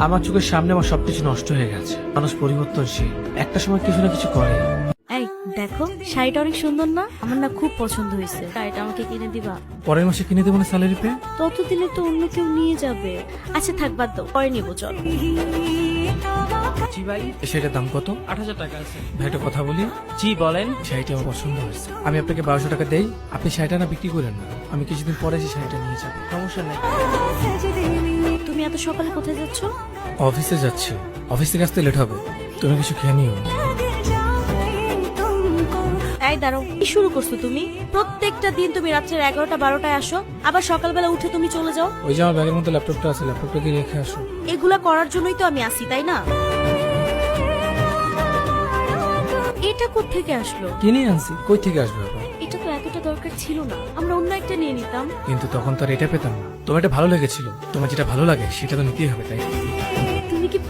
আমার চোখের সামনে আমার সবকিছু নষ্ট হয়ে গেছে। মানুষ পরিবর্তনশীল, একটা সময় কিছু না কিছু করে। এই দেখো, শাড়িটা অনেক সুন্দর না? আমার না খুব পছন্দ হয়েছে। শাড়িটা আমাকে কিনে দিবা? পরের মাসে কিনে দেবো না স্যালারি পেয়ে। ততদিনে তো অন্য কেউ নিয়ে যাবে। আচ্ছা থাক, বাদ দাও, পরে নিবো, চল। জি ভাই, এই শাড়িটার দাম কত? 8,000 টাকা আছে। ভাই একটা কথা বলি। জি বলেন। শাড়িটা আমার পছন্দ হয়েছে, আমি আপনাকে 1200 টাকা দেই, আপনি শাড়িটা না বিক্রি করেন না, আমি কিছুদিন পরে এসে শাড়িটা নিয়ে যাবো। সমস্যা নেই। তুমি এত সকালে কোথায় যাচ্ছ? অফিসে যাচ্ছি, অফিস থেকে আসতে লেট হবে, তুমি কিছু খেয়ে নিও। এই দাঁড়াও, কি শুরু করছো তুমি? প্রত্যেকটা দিন তুমি রাত্রের 11টা 12টায় আসো, আবার সকালবেলা উঠে তুমি চলে যাও। ওই যে আমার ব্যাগের মধ্যে ল্যাপটপটা আছে, ল্যাপটপটা কি রেখে আসো। এগুলা করার জন্যই তো আমি আসি, তাই না? এটা কোত্থেকে আসলো? কিনে আনছি, কই থেকে আসবে আবার? এটা তো এতটা দরকার ছিল না, আমরা অন্য একটা নিয়ে নিতাম। কিন্তু তখন তো আর এটা পেতাম না। তোমার এটা ভালো লেগেছিল, তোমার যেটা ভালো লাগে সেটা তো নিতেই হবে, তাই